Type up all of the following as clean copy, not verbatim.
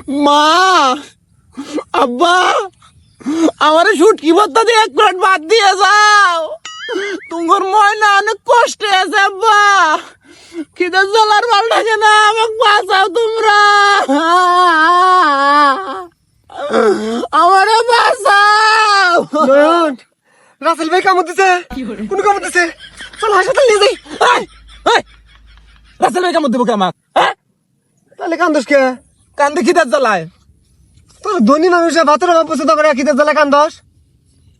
মা আব্বা আমার শুটকি ভর্তা দিয়ে 1 প্লেট ভাত দিয়ে যাও। তোমার ময়না অনেক কষ্টে আছে আব্বা, খিদে জ্বালার ভাল লাগে না, আমাকে বাঁচাও তোমরা, আমারে বাঁচাও। নয়ন, রাসেল ভাই কামড় দিছে, কোন কামড় দিছে? চল হাসপাতাল নিয়ে যাই। রাসেল ভাই কামড় দেবো কে আমাকে? তাহলে কান্দস কে? কান্দে খিদে জ্বালায়। তোর ধনী মানুষে ভাতের অভাব পছন্দ করে, খিদে জ্বালা কান্দস?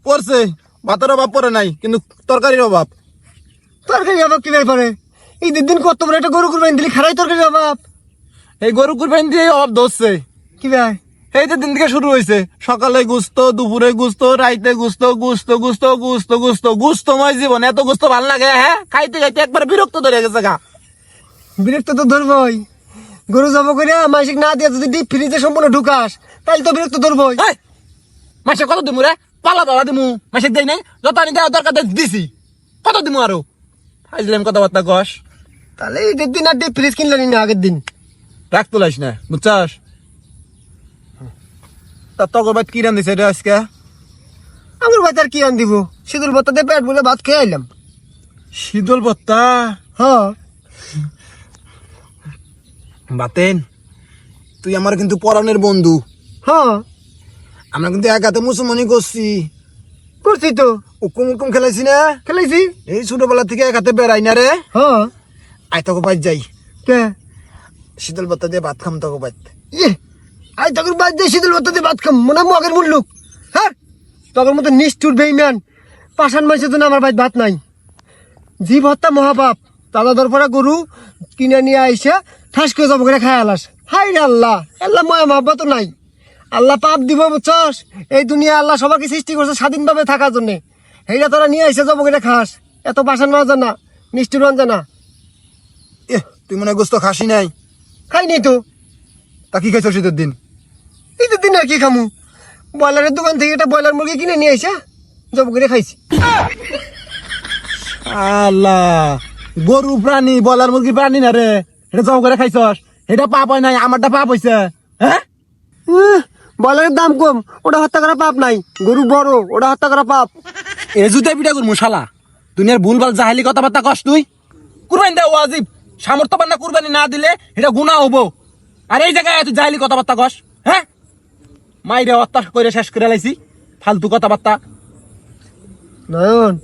পড়ছে, ভাতের অভাব পড়ে নাই, কিন্তু তরকারির অভাব। তরকারি অভাব কি ব্যাপারে? এই দিন কত বড় একটা গরু কুরবানি দিলি, খারাই তরকারি অভাব? এই গরু কুরবানি দিয়ে অভাব ধরছে। কি ভাই? এই যে দিন থেকে শুরু হয়েছে, সকালে গুস্ত, দুপুরে গুস্ত, রাইতে গুস্ত, গুস্ত গুস্ত গুস্ত গুস্ত গুস্তময় জীবন। এত গুস্ত ভাল লাগে? হ্যাঁ, খাইতে খাইতে একবার বিরক্ত ধরে গেছে গা। বিরক্ত তো ধরবই। গরু জব করে মাসিক না দিয়ে যদি ডিপ ফ্রিজে সম্পূর্ণ ঢুকাস, তাহলে তো বিরক্ত ধরবই। মাসে কত দিমু রে? পালা বাবা দিমু, মাসে দেই নাই, যত আনি দেওয়া দরকার দিছি, কত দিমু আরো? হাইজলাম কথাবার্তা কস। তাহলে এই দিন আর ডিপ ফ্রিজ কিনলেন না আগের দিন? রাখ তোলাইস না, বুঝছাস? তা তগর ভাই কি রান দিছে রে আজকে? আমার ভাই তার কি আন দিব, শীতল ভত্তা দিয়ে পেট বলে ভাত খেয়ে আইলাম। শীতল ভত্তা? হ্যাঁ। বাতেন, তুই আমার কিন্তু পরাণের বন্ধু। হ্যাঁ আমরা কিন্তু এক হাতে মুসলমানি করছি, করছি তো। হুকুম হুকুম খেলাইছি না? খেলাইছি। এই ছোটবেলা থেকে এক হাতে বেড়াই না রে। হ্যাঁ। আই তোকে বাইর যাই, কে? শীতল ভত্তা দিয়ে ভাত খাম তোকে বাইর। ইয়ে, আই তখন বাদ দিয়ে শীতল ভত্তা দিয়ে ভাত খাম, মনে হয় মগের মুল্লুক। হ্যাঁ, তখন মতো নিষ্ঠুর বেইমান পাষাণ মাসের জন্য আমার ভাই ভাত নাই। জীব হত্যা মহাপাপ। দাদা দরপরা গরু কিনে নিয়ে আইসা ঠাস করে জব করে খায় আলাস। হাই রে আল্লাহ, আল্লাহ ময়া মহাব্বা তো নাই। আল্লাহ পাপ দিব বুঝছস? এই দুনিয়া আল্লাহ সবাইকে সৃষ্টি করছে স্বাধীনভাবে থাকার জন্য। এইটা তোরা নিয়ে আইসা জব করে খাস, এত পাষাণ মারা জানা, নিষ্ঠুর জানা। এ তুই মনে হয় গোস্ত খাসি নাই? খাই নি তো। তা কি খাইছ শীতের দিন? ঈদের দিন আর কি খামু, ব্রয়লারের দোকান থেকে একটা ব্রয়লার মুরগি কিনে নিয়ে আইসা জব করে খাইছি। আল্লাহ, গরু প্রাণী, বলার মুরগি প্রাণী না রে, এটা জব করে খাইছস, এটা পাপ হয় নাই, আমারটা পাপ হইছে। হ্যাঁ, ব্রয়লারের দাম কম, ওটা হত্যা করা পাপ নাই। গরু বড়, ওটা হত্যা করা পাপ। এ জুতে পিঠা করবো শালা, দুনিয়ার ভুলভাল জাহেলি কথাবার্তা কস তুই। কুরবানি দেওয়া ওয়াজিব, সামর্থ্যবান না কুরবানি না দিলে এটা গুনাহ হবো। আর এই জায়গায় তুই জাহেলি কথাবার্তা কস? হ্যাঁ, মাইরে হত্যা করে শেষ করে লাইছি, ফালতু কথাবার্তা। নয়ন,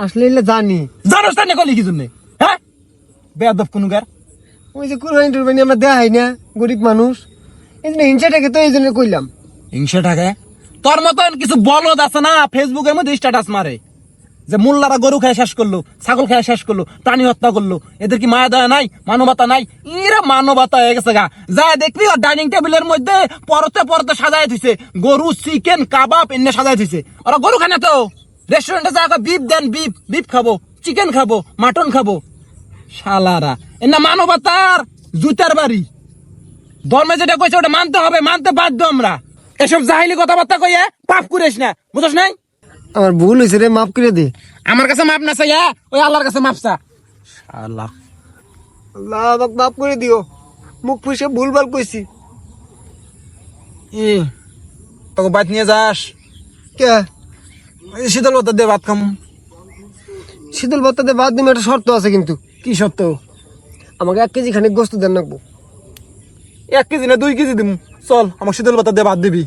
আসলে এলে জানি। জানোস না কলি কি জন্য? হ্যাঁ, বেয়াদব কোনকার। ওই যে কুরবানি টুরবানি আমরা দেখাই না, গরিব মানুষ, এই জন্য হিংসাটাকে তো এই জন্য কইলাম। হিংসা থাকে? তোর মতন কিছু বলদ আছে না ফেসবুকের মধ্যে স্ট্যাটাস মারে যে মোল্লারা গরু খেয়ে শেষ করলো, ছাগল খেয়ে শেষ করলো, প্রাণী হত্যা করলো, এদের কি মায়া দয়া নাই, মানবতা নাই? এরা মানবতা হয়ে গেছে গা। যা দেখবি ওর ডাইনিং টেবিলের মধ্যে পরতে পরতে সাজায় দিছে গরু, চিকেন, কাবাব এনে সাজায় দিছে। ওরা গরু খায় না তো, রেস্টুরেন্টে যা বিফ দেন, বিফ বিফ খাবো, চিকেন খাবো, মাটন খাবো। শালারা এনা মানবতার জুতার বাড়ি। ধর্মে যেটা কইছে ওটা মানতে হবে, মানতে বাধ্য আমরা। এসব জাহিলি কথাবার্তা কইয়া পাপ করিস না, বুঝছ নাই? আমার ভুল হয়েছে রে, মাফ করে দে। আমার কাছে মাপ না চাইয়া ওই আল্লাহর কাছে মাপ চা। আল্লাহ, আল্লাহ আমাকে মাফ করে দিও, মুখ ফুসে ভুলভাল কইছি। তোকে বাইত নিয়ে যাস, কে? এই শীতল ভত্তা দিয়ে ভাত খাম। শীতল ভত্তাতে বাদ দিম, একটা শর্ত আছে কিন্তু। কি সত্য? আমাকে 1 কেজি খানিক গোস্ত দেন রাখবো। 1 কেজি না 2 কেজি দিম, চল আমার শীতল ভত্তা দিয়ে ভাত দিবি।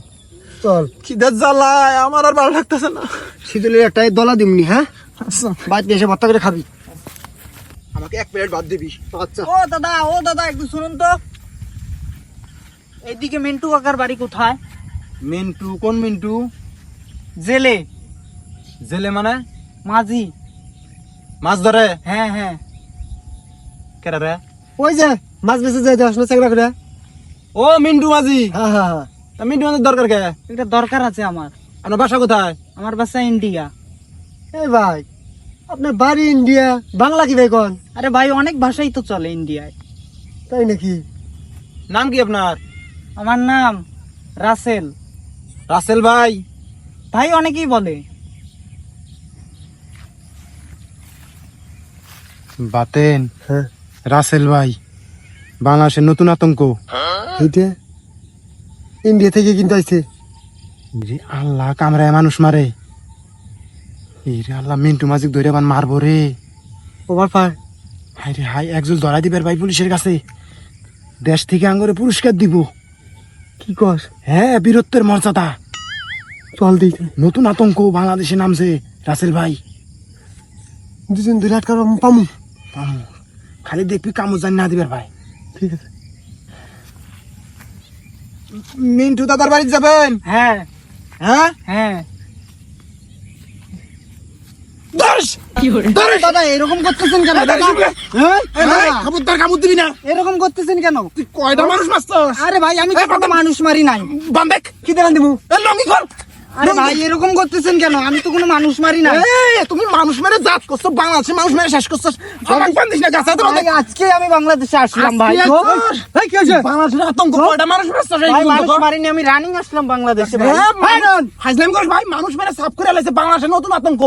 চল, খিদের জ্বালায় আমার আর ভালো লাগতেছে না। শীতলের একটা দলা দিমনি। হ্যাঁ, আচ্ছা, বাইরে এসে ভত্তা করে খাবি। আমাকে 1 প্লেট ভাত দিবি। আচ্ছা। ও দাদা একটু শুনুন তো, এইদিকে মিন্টু কাকার বাড়ি কোথায়? মিন্টু? কোন মিন্টু? জেলে। জেলে মানে? মাঝি। মাছ ধরে? হ্যাঁ। কেরা রে? ওই যে মাছ বেঁচে যাই দেওয়াস না চাকরা করে। ও মিন্টু মাঝি? হ্যাঁ হ্যাঁ হ্যাঁ। তা মিন্টু মাঝির দরকার কে? এটা দরকার আছে আমার। আপনার বাসা কোথায়? আমার বাসা ইন্ডিয়া। এই ভাই, আপনার বাড়ি ইন্ডিয়া, বাংলা কি ভাই কন? আরে ভাই, অনেক ভাষাই তো চলে ইন্ডিয়ায়। তাই নাকি? নাম কি আপনার? আমার নাম রাসেল। রাসেল ভাই? ভাই অনেকেই বলে। বাতেন, হ্যাঁ। রাসেল ভাই বাংলাদেশের নতুন আতঙ্ক। এইটা ইন্ডিয়া থেকে কিন্তু আইছে। রে আল্লাহ, কামরায় মানুষ মারে। এই রে আল্লাহ, মিন্টু মাজিক ধরে বান মারবো রে। Over fire. হাই রে হাই, একজন ধরা দিবের ভাই পুলিশের কাছে। দেশ থেকে আঙ্গরে পুরস্কার দিব। কি কস? হ্যাঁ, বীরত্বের মর্যাদা। চল দিই। নতুন আতঙ্ক বাংলাদেশে নামছে রাসেল ভাই। দুজন দুই লাখ টাকা পামু। পামু। খালি দেখবি কামু জানি না দিবের ভাই। ঠিক আছে। মিন্টু দাদার বাড়িতে যাবেন? হ্যাঁ হ্যাঁ, হ্যাঁ। দর্শ দাদা এরকম করতেছেন কেন দাদা? খবরদার কামড় দিবি না। এরকম করতেছেন কেন? তুই কয়টা মানুষ মারছস? আরে ভাই আমি তো কোনো মানুষ মারি নাই। বান্দেক কি দেবেন দিমু? লঙ্গি কর। আরে ভাই এরকম করতেছেন কেন? আমি তো কোনো মানুষ মারি নাই। তুমি মানুষ মেরে জাত করছো, বাংলাদেশে মানুষ মেরে শেষ করছো। আমাকে বান্দিস না গাছা তো। ভাই, আজকে আমি বাংলাদেশে আসলাম ভাই। এই কি হয়েছে? বাংলাদেশের আতঙ্ক কয়টা মানুষ মারছস? ভাই মানুষ মারিনি, আমি রানিং আসলাম বাংলাদেশে ভাই। হাজলাম কর ভাই, মানুষ মেরে সাফ করে লাইছে বাংলাদেশের নতুন আতঙ্ক।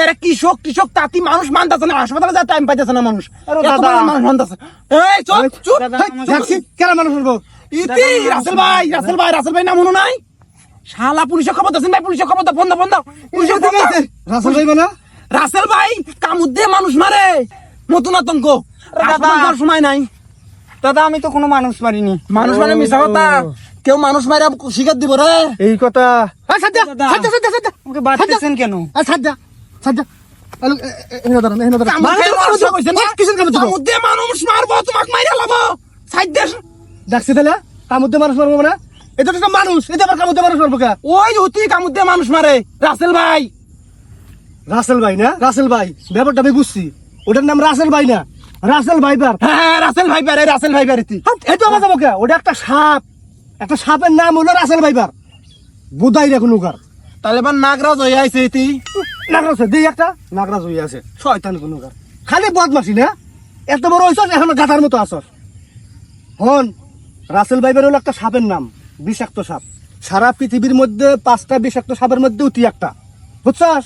এরা কৃষক তাঁতি মানুষ মানতাছে না, হাসপাতালে যা টাইম পাইতেছে না মানুষ। আরে এত দাদা। বড় মানুষ মানতাছে। এই চুপ চুপ। দাদা, হেই, আমাকে- দেখছি কেন মানুষ হবো? ইতি রাসেল ভাই নাম মনে নাই? শালা পুলিশের খবর দাও ভাই, পুলিশের খবর দাও, ফোন দাও। পুলিশের খবর দাও। রাসেল ভাই না? রাসেল ভাই কামুদ দিয়ে মানুষ মারে, নতুন আতঙ্ক। হাসপাতাল যাওয়ার সময় নাই। দাদা আমি তো কোনো মানুষ মারিনি। মানুষ মানে মিশা কথা। কেউ মানুষ মারে শিকার দিব রে। এই কথা। সাজ্জা দাদা। সাজ্জা সাজ্জা সাজ্জা। আমাকে বাঁচতেছেন কেন? সাজ্জা সাজ্জা। এনে দাঁড়ান এনে দাঁড়ান। কামুদ দিয়ে মানুষ মারবো, তোমাকে মাইরা লাবো। সাইড দেশ দেখছি তাহলে কামুদ্দে মানুষ মারবো না? এটা তো একটা মানুষ, এটা আবার কামুদ্দে মানুষ মারবো কে? ওই হতি কামুদ দিয়ে মানুষ মারে রাসেল ভাই। রাসেল ভাই না? রাসেল ভাই ব্যাপারটা আমি বুঝছি। ওটার নাম রাসেল ভাই না, রাসেল ভাইবার। হ্যাঁ রাসেল ভাই পারে। এটা আমার যাবো কে? ওটা একটা সাপ, একটা সাপের নাম হলো রাসেল ভাইবার। বুধাই রেখুন উকার তাহলে এবার নাগরাজ হয়ে আইছে ইতি। নাগরাজ দিই একটা নাগরাজ হয়ে আছে শয়তান কোন উকার। খালি বদমাসি না? এত বড় হইছস এখন গাধার মতো আসস। হন, রাসেল ভাইবার হলো একটা সাপের নাম, বিষাক্ত সাপ। সারা পৃথিবীর মধ্যে 5টা বিষাক্ত সাপের মধ্যে অতি একটা, বুঝছস?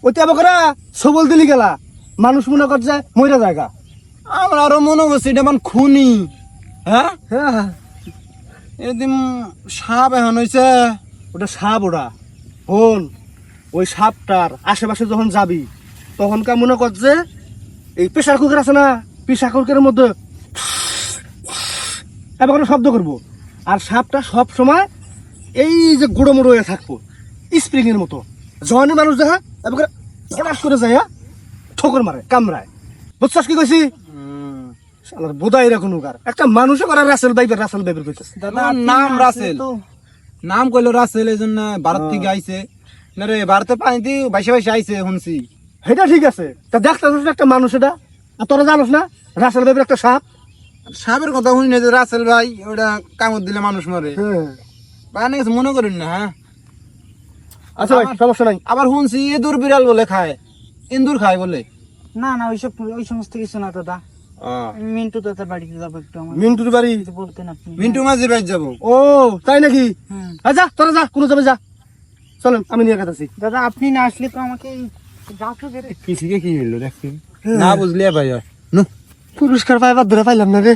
ওইটা বকরা সবল দিলি গেলা মানুষ মনে করছে মইরা জায়গা। আমরা আরো মনে করছি এটা মানে খুনি। হ্যাঁ, হ্যাঁ হ্যাঁ, এদিন সাপ এখন হয়েছে। ওটা সাপ। ওটা হন, ওই সাপটার আশেপাশে যখন যাবি তখনকার মনে করছে এই প্রেসার কুকার আছে না, প্রেসার কুকারের মধ্যে এবার শব্দ করবো। আর সাপটা সব সময় এই যে গুঁড়ো মুড়ো হয়ে থাকবো স্প্রিং এর মতো। যখনই মানুষ দেখা এবার ফটাস করে যায়, ঠোকর মারে, কামড়ায়। বুঝছস কি কইছি? বোধাই রাখুন উকার একটা মানুষে করা রাসেল বাইবের কইতেছে। দাদা আমার আপনি নাম না রাসেল। আসলে তো নাম কইলো রাসেল, এই জন্য ভারত থেকে আইছে না রে। ভারতে পানি দিয়ে বাইশে আইছে শুনছি। এটা ঠিক আছে, তা দেখতেছিস একটা মানুষ এটা, আর তোরা জানোস না রাসেল বাইবের একটা সাপ? সাপের কথা শুনি না যে রাসেল ভাই ওটা কামড় দিলে মানুষ মরে। পানি কিছু মনে করেন না। হ্যাঁ আচ্ছা ভাই, সমস্যা নাই। আবার শুনছি ইঁদুর বিড়াল বলে খায়, ইন্দুর খায় বলে। না না ওই সমস্ত কিছু না দাদা। আমি মিন্টু দাদার বাড়িতে যাবো একটু, আমার মিন্টুর বাড়ি? কিছু বলতেন আপনি। মিন্টু মাঝির বাড়ি যাবো। ও তাই নাকি? হুম। যা তোরা যা, কোনো যাবে যা, চলেন আমি নিয়ে কাটাচ্ছি। দাদা আপনি না আসলে তো আমাকে কি হইলো দেখছি না বুঝলি ভাই। পুরস্কার পাইবার ধরে পাইলাম না রে।